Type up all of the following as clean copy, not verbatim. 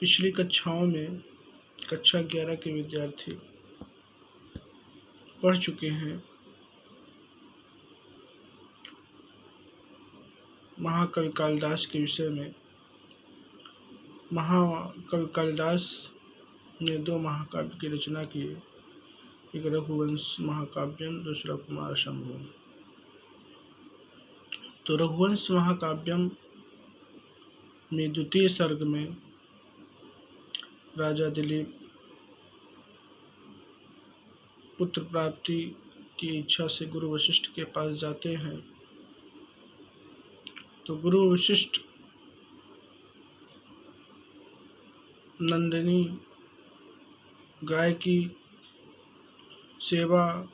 पिछली कक्षाओं में कक्षा 11 के विद्यार्थी पढ़ चुके हैं महाकवि कालिदास के विषय में। महाकवि कालिदास ने 2 महाकाव्य की रचना की, एक रघुवंश महाकाव्यम, दूसरा कुमार संभव। तो रघुवंश महाकाव्यम में द्वितीय सर्ग में राजा दिलीप पुत्र प्राप्ति की इच्छा से गुरु वशिष्ठ के पास जाते हैं। तो गुरु वशिष्ठ नंदिनी गाय की सेवा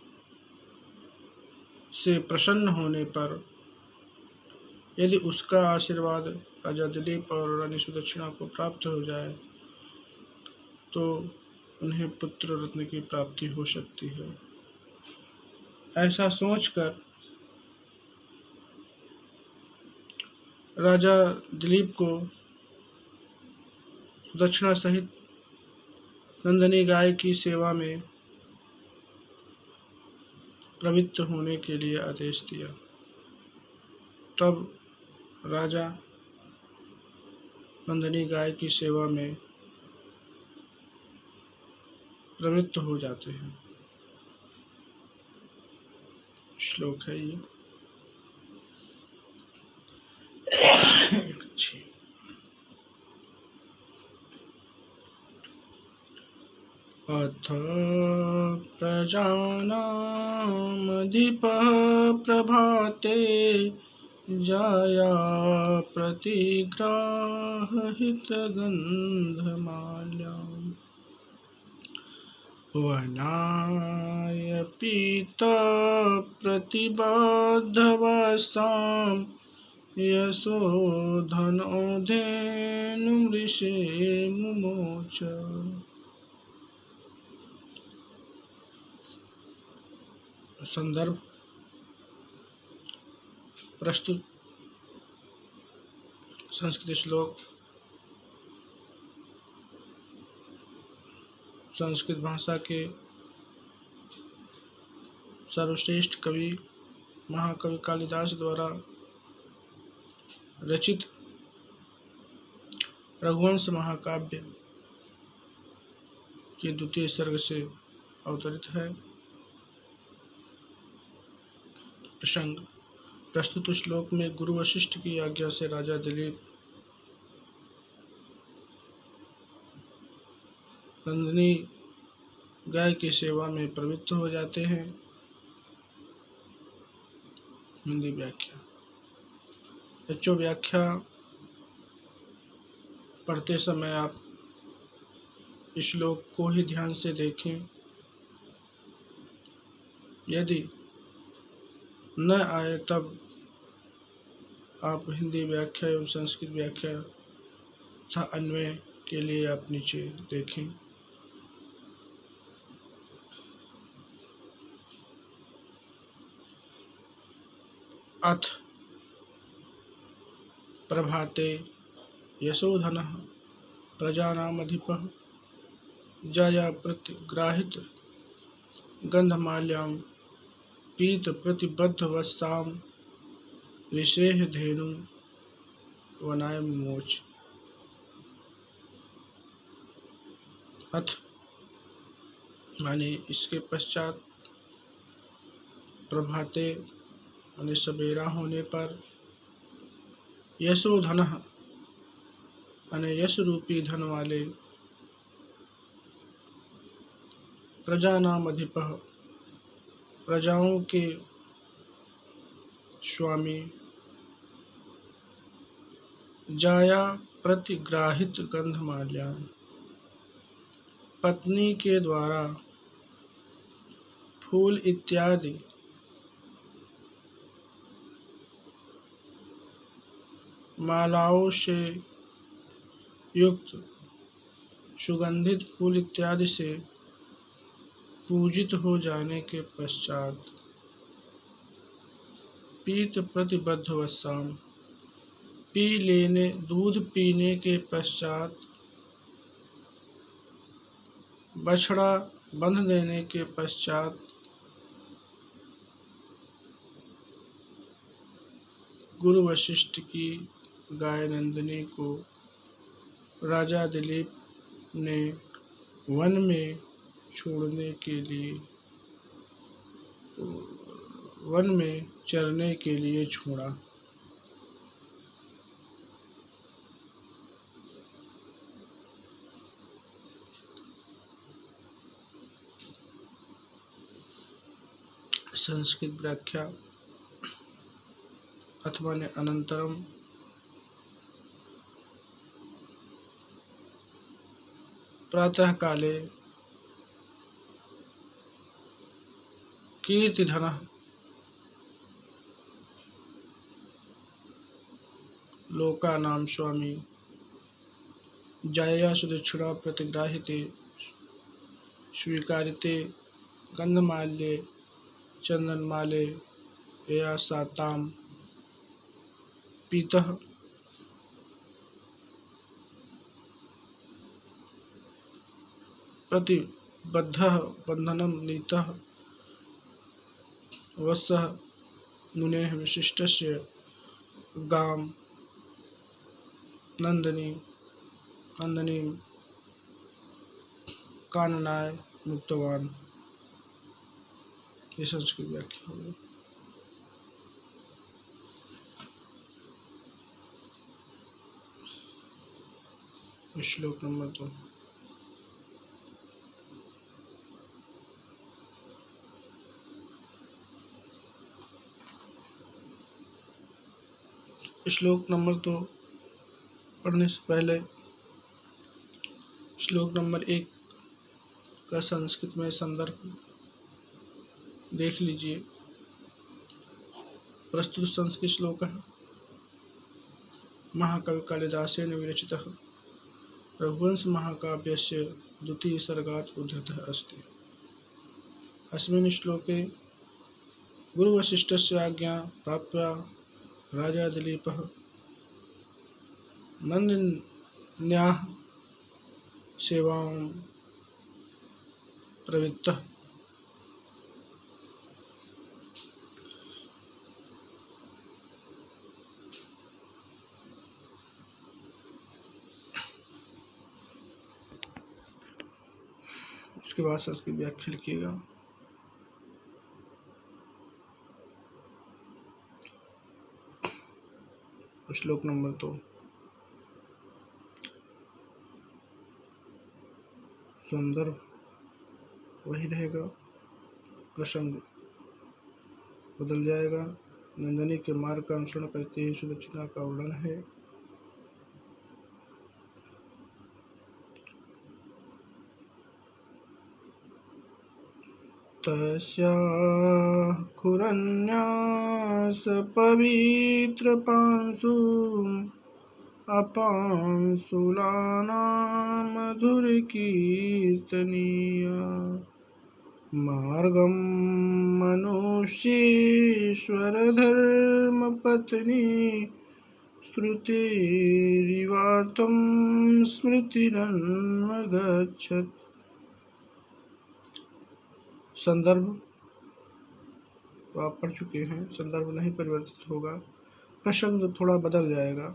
से प्रसन्न होने पर यदि उसका आशीर्वाद राजा दिलीप और रानी सुदक्षिणा को प्राप्त हो जाए तो उन्हें पुत्र रत्न की प्राप्ति हो सकती है। ऐसा सोचकर राजा दिलीप को सुदक्षिणा सहित नंदिनी गाय की सेवा में प्रवृत्त होने के लिए आदेश दिया। तब राजा नंदिनी गाय की सेवा में प्रवृत्त हो जाते हैं। श्लोक है ये। अथ प्रजानामधिपः प्रभाते जाया प्रतिग्राहहितगन्धमाल्याम् वनाय पीतप्रतिबद्धवसां यशोधनोधेनुमृषे मुमोच। संदर्भ प्रस्तुत संस्कृत श्लोक संस्कृत भाषा के सर्वश्रेष्ठ कवि महाकवि कालिदास द्वारा रचित रघुवंश महाकाव्य के द्वितीय सर्ग से अवतरित है। प्रसंग प्रस्तुत श्लोक में गुरु वशिष्ठ की आज्ञा से राजा दिलीप नंदिनी गाय की सेवा में प्रवृत्त हो जाते हैं। हिंदी व्याख्या। बच्चों, व्याख्या पढ़ते समय आप इस श्लोक को ही ध्यान से देखें। यदि न आए तब आप हिंदी व्याख्या एवं संस्कृत व्याख्या तथा अन्वय के लिए आप नीचे देखें। अथ प्रभाते यशोधनः प्रजानामधिपः जाया प्रतिग्राहित गंधमाल्यां पीत प्रतिबद्धवसां ऋषेः धेनुं वनाय मुमोच। अथ माने इसके पश्चात, प्रभाते माने सवेरा होने पर, यशोधनः माने यश रूपी धन वाले, प्रजानामधिपः प्रजाओं के स्वामी, जाया प्रतिग्राहित गंधमाल्या पत्नी के द्वारा फूल इत्यादि मालाओं से युक्त सुगंधित फूल इत्यादि से पूजित हो जाने के पश्चात पीत प्रतिबद्धवसाम दूध पीने के पश्चात बछड़ा बंध देने के पश्चात गुरु वशिष्ठ की गाय नंदिनी को राजा दिलीप ने वन में चरने के लिए छोड़ा। संस्कृत व्याख्या अथवा ने अनंतरम प्रातः काले कीर्तिधनः लोकानां स्वामी जायया सुदक्षिणा प्रतिग्राहिते स्वीकारिते गंधमाल्ये चंदनमाले या सातां पीतः प्रतिबद्धः बंधनं नीतः वत्सः मुनेः वसिष्ठस्य गां नंदनीं काननाय मुक्तवान। ये संस्कृत व्याख्या होगी। श्लोक नंबर 2। श्लोक नंबर 2 पढ़ने से पहले श्लोक नंबर 1 का संस्कृत में संदर्भ देख लीजिए। प्रस्तुत संस्कृत श्लोक है महाकवि कालिदासेन विरचितः रघुवंश महाकाव्यस्य द्वितीय सर्गात् उद्धृतः अस्ति। अस्मिन् श्लोके गुरुवसिष्ठस्य आज्ञा प्राप्य राजा दिलीपः नंदिन्याः सेवां प्रवृत्तः। उसके बाद संस्कृत व्याख्या लिखिएगा। श्लोक नंबर 2 संदर्भ वही रहेगा, प्रसंग बदल जाएगा। नंदिनी के मार्ग का अनुसरण करते ही सुदक्षिणा का वर्णन है। तस्याः खुरन्यास पवित्र पांसु अपांसुलानां मधुरकीर्तनीय मार्गं मनुष्येश्वर धर्मपत्नी श्रुतिरिवार्तं स्मृतिरन्वगच्छत्। संदर्भ तो आप पढ़ चुके हैं, संदर्भ नहीं परिवर्तित होगा, प्रसंग थोड़ा बदल जाएगा।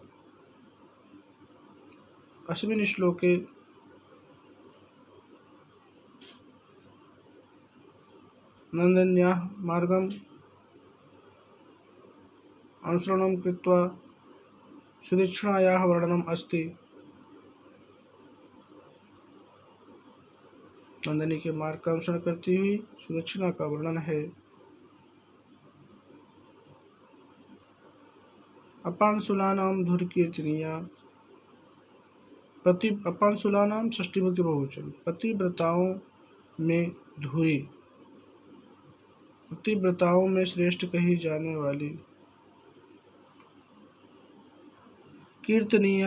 अस्मिन् श्लोके नंदिन्याः मार्गम् अनुसरणं कृत्वा सुदक्षिणायाः वर्णनम् अस्ति। नंदिनी के मार्ग का अनुसरण करती हुई सुदक्षिणा का वर्णन है। अपांसुलानां धुरकीर्तनीया अपांसुलानां षष्ठी विभक्ति बहुवचन पतिव्रताओं में धुरी, पतिव्रताओं में श्रेष्ठ कही जाने वाली, कीर्तनीय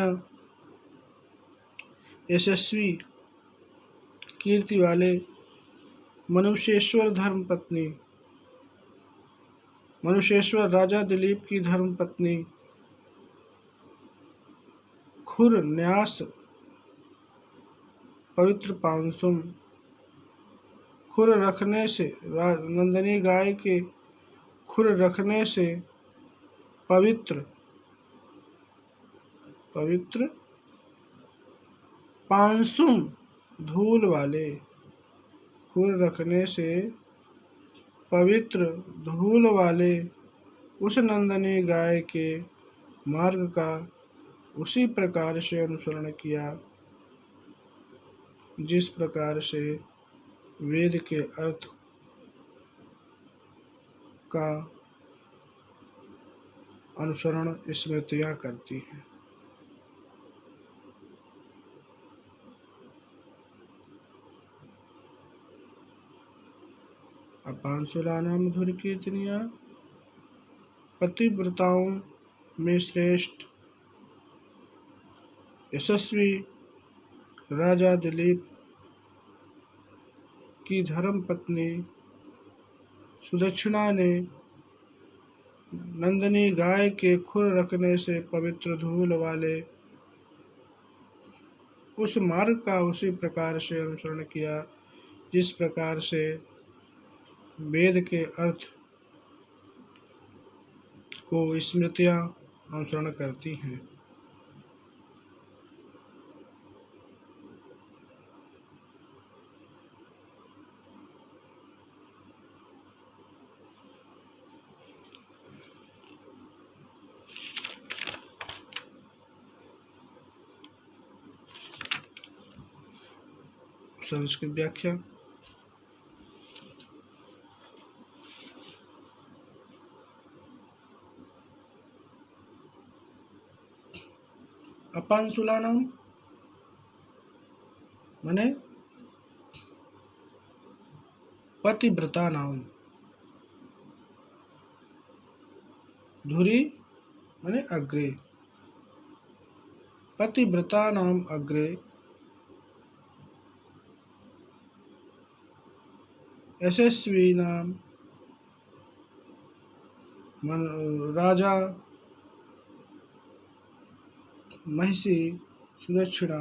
यशस्वी कीर्ति वाले, मनुष्येश्वर धर्मपत्नी, मनुष्येश्वर राजा दिलीप की धर्मपत्नी, खुर न्यास पवित्र पांसुम खुर रखने से नंदनी गाय के खुर रखने से पवित्र पांसुम धूल वाले, खुर रखने से पवित्र धूल वाले उस नंदनी गाय के मार्ग का उसी प्रकार से अनुसरण किया जिस प्रकार से वेद के अर्थ का अनुसरण स्मृतियाँ करती हैं। अपांसुलानां मधुर कीर्तनिया पतिव्रताओं में श्रेष्ठ यशस्वी राजा दिलीप की धर्म पत्नी सुदक्षिणा ने नंदनी गाय के खुर रखने से पवित्र धूल वाले उस मार्ग का उसी प्रकार से अनुसरण किया जिस प्रकार से वेद के अर्थ को स्मृतियाँ अनुसरण करती हैं। संस्कृत व्याख्या। अपांसुलानां माने पतिव्रता नाम, धुरी माने अग्रे, पतिव्रता नाम अग्रे यशस्वी नाम राजा महिषी सुदक्षिणा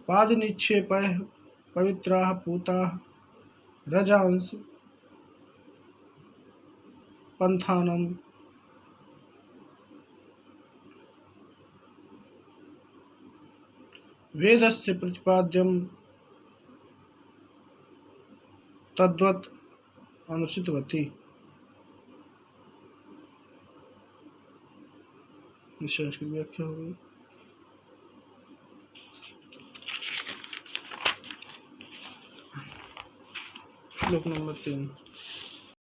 पादनिक्षेपैः पवित्राः पूताः रजांस पंथानम् वेदस्य प्रतिपाद्यं तद्वत् अनुष्ठितवती। संस्कृत व्याख्या हो गई। श्लोक नंबर 3।